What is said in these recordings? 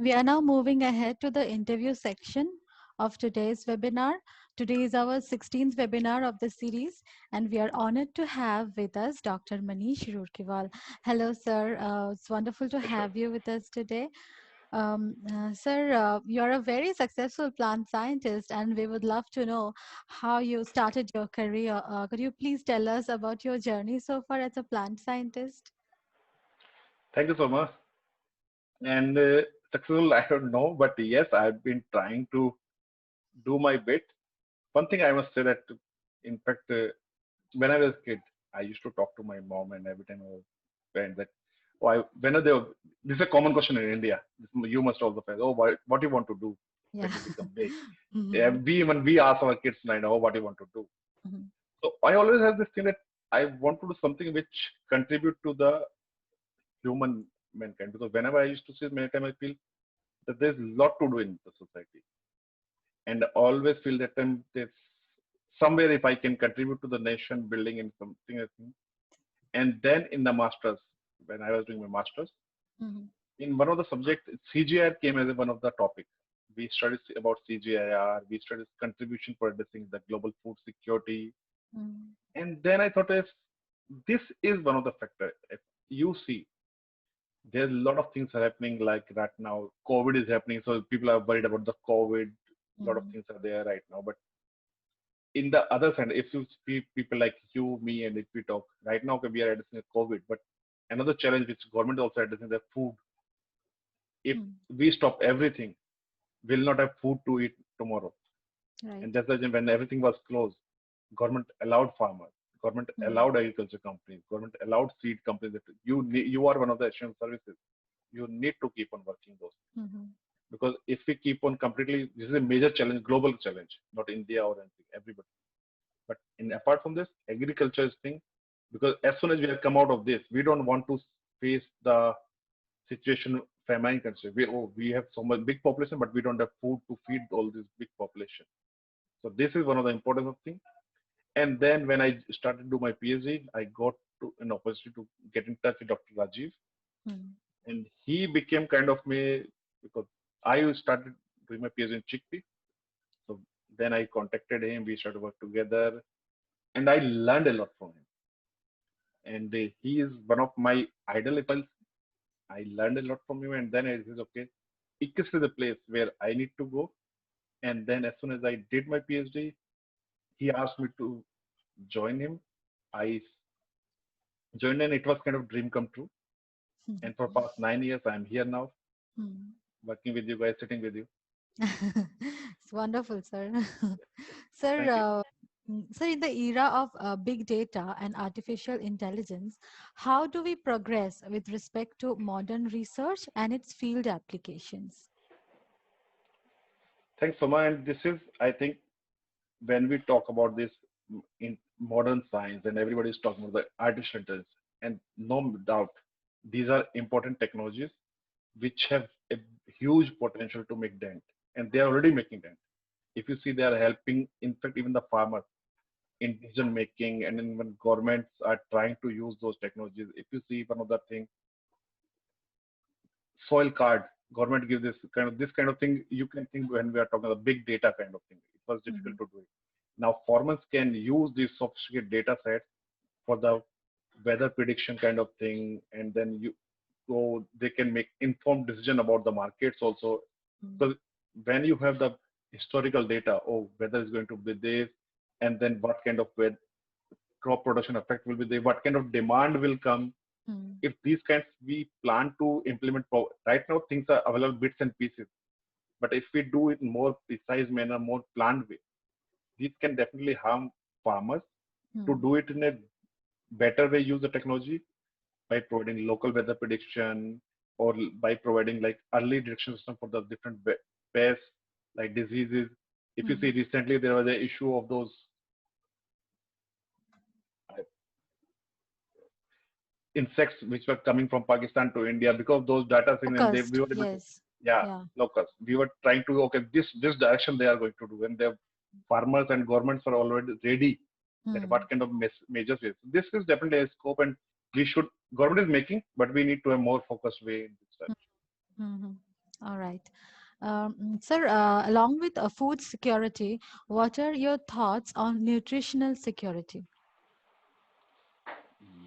We are now moving ahead to the interview section of today's webinar. Today is our 16th webinar of the series, and we are honored to have with us Dr. Manish Roorkiwal. Hello, sir. It's wonderful to Sure. have you with us today. Sir, you're a very successful plant scientist, and we would love to know how you started your career. Could you please tell us about your journey so far as a plant scientist? Thank you so much. And successful, I don't know, but yes, I've been trying to do my bit. One thing I must say that, in fact, when I was a kid, I used to talk to my mom, and every time I was parents that, oh, when are they? This is a common question in India. You must also face, oh, what do you want to do Yeah. when you become big? Yeah, Mhm, we ask our kids now, oh, what do you want to do? mhm, So I always have this thing that I want to do something which contribute to the human mankind, because whenever I used to see many times I feel that there's a lot to do in the society, and I always feel that there's somewhere if I can contribute to the nation building in something I think. And then in the masters, when I was doing my masters, mhm, in one of the subjects, CGIR came as one of the topics. We studied about CGIR, we studied contribution for addressing the global food security, mhm, and then I thought, if this is one of the factors, if you see there's a lot of things are happening like right now. COVID is happening, so people are worried about the COVID. A lot of mhm, things are there right now, but in the other side, if you see people like you, me, and if we talk right now, okay, we are addressing COVID, but another challenge which government is also addressing, the food. If mhm. we stop everything, we'll not have food to eat tomorrow. And Right. that's the reason when everything was closed, government allowed farmers, government Mhm, allowed agriculture companies, government allowed seed companies that you are one of the essential services. You need to keep on working those. mhm, Because if we keep on completely, this is a major challenge, global challenge, not India or anything, everybody. But in apart from this, agriculture is thing, because as soon as we have come out of this, we don't want to face the situation famine country. We have so much big population, but we don't have food to feed all this big population. So this is one of the important of thing. And then when I started to do my PhD, I got to an opportunity to get in touch with Dr. Rajiv, mhm, and he became kind of me, because I started doing my PhD in chickpea. So then I contacted him. We started work together, and I learned a lot from him. And he is one of my idol. If I learned a lot from him, and then I said, okay, ICRISAT is the place where I need to go. And then as soon as I did my PhD, he asked me to join him. I joined, and it was kind of dream come true. And for past 9 years, I'm here now, mhm. working with you guys, sitting with you. It's wonderful, sir. Sir, Thank you. sir, in the era of big data and artificial intelligence, how do we progress with respect to modern research and its field applications? Thanks, Soma. And this is, I think, when we talk about this in modern science, and everybody is talking about the artificial intelligence, and no doubt, these are important technologies which have a huge potential to make dent, and they are already making dent. If you see, they are helping, in fact, even the farmers in decision making, and even governments are trying to use those technologies. If you see one of the things, soil card, government gives this kind of thing. You can think when we are talking about big data kind of thing. It was difficult Mhm, to do it. Now farmers can use these sophisticated data sets for the weather prediction kind of thing, and then they can make informed decision about the markets also. mhm, Because when you have the historical data, oh, weather is going to be this, and then what kind of crop production effect will be there, what kind of demand will come. mhm, If these kinds we plan to implement, right now things are available bits and pieces, but if we do it in more precise manner, more planned way, these can definitely harm farmers. To mhm, do it in a better way, use the technology by providing local weather prediction, or by providing like early detection system for the different pests like diseases. If you see mhm. recently, there was an issue of those uh, insects which were coming from Pakistan to India, because those data signal, and Focused, we were able to, yes. yeah, Yeah. locals. We were trying to, okay, this direction they are going to do, and the farmers and governments are already ready that what Hmm. kind of measures is. This is definitely a scope, and we should, government is making, but we need to have more focused way in this direction. Mm-hmm. All right. Sir, along with food security, what are your thoughts on nutritional security?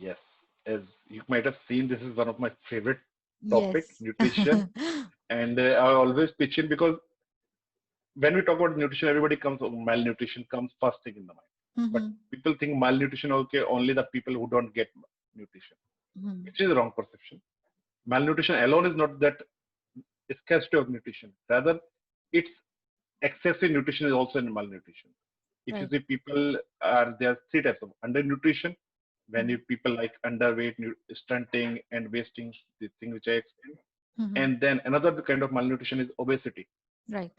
Yes, as you might have seen, this is one of my favorite topic, Yes. nutrition, and I always pitch in because when we talk about nutrition, everybody comes malnutrition comes first thing in the mind. But Mm-hmm. people think malnutrition okay only the people who don't get nutrition, Mm-hmm. which is a wrong perception. Malnutrition alone is not that scarcity of nutrition. Rather, it's excessive nutrition is also in malnutrition. If you Right. see people are there are three types of undernutrition. When you people like underweight, stunting, and wasting, the thing which I explained. Mm-hmm. And then another kind of malnutrition is obesity Right.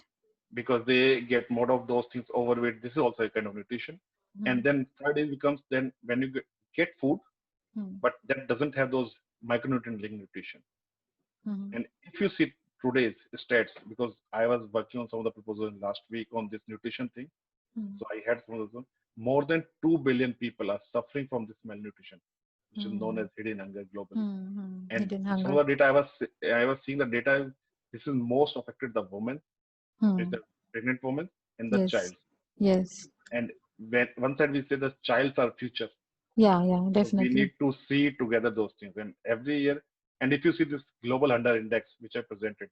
because they get more of those things overweight. This is also a kind of nutrition. And Mm-hmm. then third is becomes then when you get food, but that doesn't have those micronutrient linked nutrition. Mm-hmm. And if you see today's stats, because I was working on some of the proposals last week on this nutrition thing, Mm-hmm. so I had some of those. More than 2 billion people are suffering from this malnutrition, which is known Mm-hmm. as hidden hunger globally. Mm-hmm. And Hidden some hunger. of the data I was seeing the data. This is most affected the women, is Hmm. the pregnant woman and the Yes. child. Yes. And when one side we say the child's our future, Yeah. Yeah. so we need Definitely. to see together those things. And every year, and if you see this global hunger index which I presented,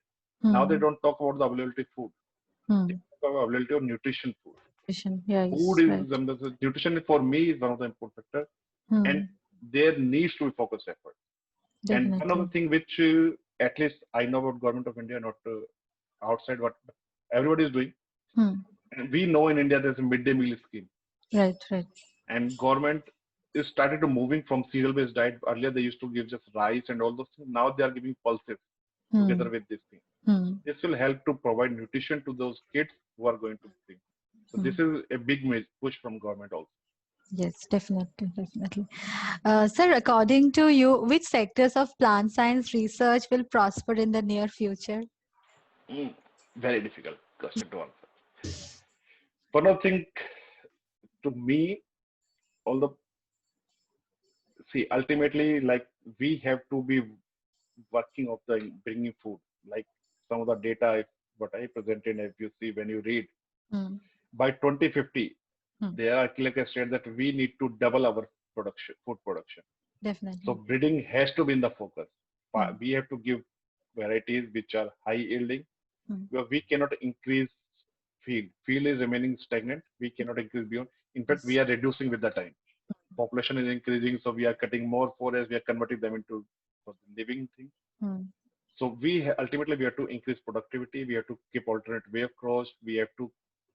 now they Hmm. don't talk about the availability of food; they Hmm. talk about availability of nutrition food. Nutrition. Food Yes. is Right. nutrition for me is one of the important factors, and Hmm. there needs to be focused effort. And one of the Definitely. thing which at least I know about government of India, not outside what everybody is doing. Hmm. And we know in India there's a midday meal scheme, Right. Right. and government is started to moving from cereal-based diet. Earlier they used to give just rice and all those things. Now they are giving pulses Hmm. together with this thing. Hmm. This will help to provide nutrition to those kids who are going to the thing. So Hmm. this is a big push from government also. Yes, definitely, definitely. Sir, according to you, which sectors of plant science research will prosper in the near future? Mm, very difficult question to answer. One of the thing to me, all the see ultimately like we have to be working of the bringing food like some of the data what I presented. If you see when you read Hmm. by 2050, Hmm. they are clearly said that we need to double our production, food production. So Definitely. breeding has to be in the focus. Hmm. We have to give varieties which are high yielding. Hmm. We cannot increase field. Field is remaining stagnant. We cannot increase beyond. In fact, we Yes. are reducing with the time. Population is increasing, so we are cutting more forests. We are converting them into living things. Hmm. So ultimately we have to increase productivity. We have to keep alternate way of crops. We have to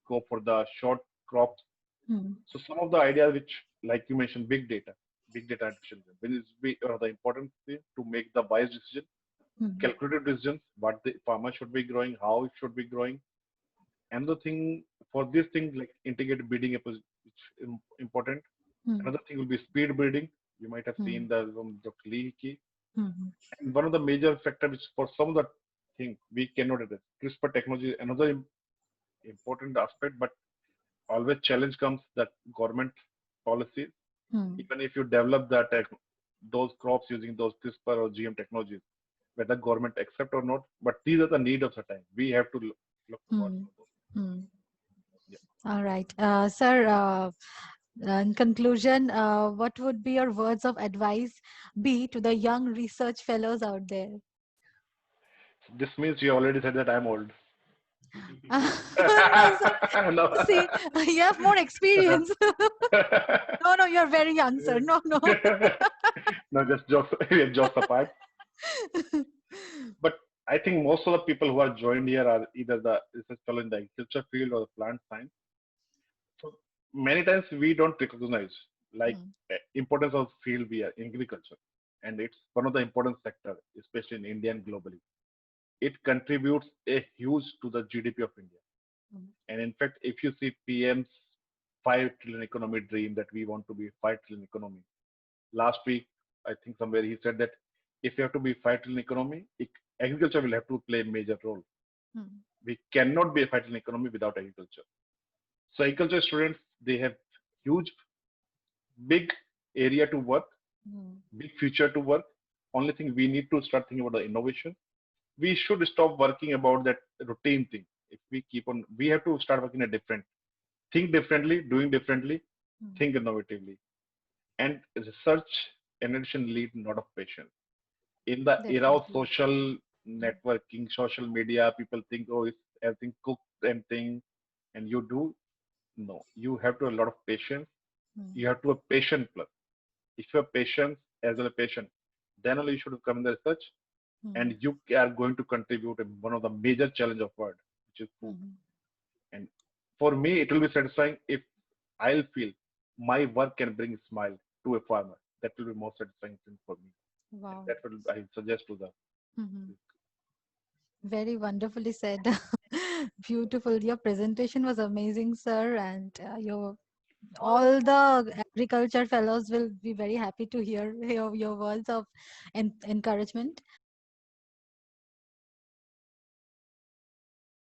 go for the short crops. Hmm. So some of the ideas which, like you mentioned, big data artificial intelligence, the important thing to make the wise decision, Hmm. calculated decisions, what the farmer should be growing, how it should be growing. Another thing for this thing like integrated breeding which important. Hmm. Another thing will be speed breeding. You might have Hmm. seen the Dr. Lee. Hmm. And one of the major factors which for some of the things we cannot address. CRISPR technology is another important aspect, but always challenge comes that government policies. Hmm. Even if you develop those crops using those CRISPR or GM technologies, whether government accept or not, but these are the need of the time. We have to look towards Hmm. those. Hmm. Yeah. All right. Sir, in conclusion, what would be your words of advice be to the young research fellows out there? This means you already said that I'm old. Sir, No. see, you have more experience. No, no, you're very young, sir. No, no. No, just jokes, jokes apart. But I think most of the people who are joined here are either the research fellow in the agriculture field or the plant science. So many times we don't recognize like Hmm. importance of field we are agriculture, and it's one of the important sector, especially in India and globally. It contributes a huge to the GDP of India. Hmm. And in fact, if you see PM's 5 trillion economy dream that we want to be 5 trillion economy. Last week, I think somewhere he said that if you have to be 5 trillion economy, agriculture will have to play a major role. Hmm. We cannot be a 5 trillion economy without agriculture. So agriculture students, they have huge, big area to work, Hmm. big future to work. Only thing we need to start thinking about the innovation. we should stop working about that routine thing. If we keep on, we have to start working a different, think differently, doing differently, mm, think innovatively. And research and innovation need a lot of patience. In the era of definitely. social Mm, networking, social media, people think, oh, it's everything cooked and thing, and you do. No, you have to a lot of patience. mm, You have to a patient plus. If you have patience as well as patient, then only you should come in the research, mm, and you are going to contribute in one of the major challenge of world, which is food. mm. And for me, it will be satisfying if I'll feel my work can bring a smile to a farmer. That will be more satisfying thing for me. And Wow. that will I suggest to the. Mhm. Very wonderfully said. Beautiful. Your presentation was amazing, sir, and your all the agriculture fellows will be very happy to hear your words of encouragement.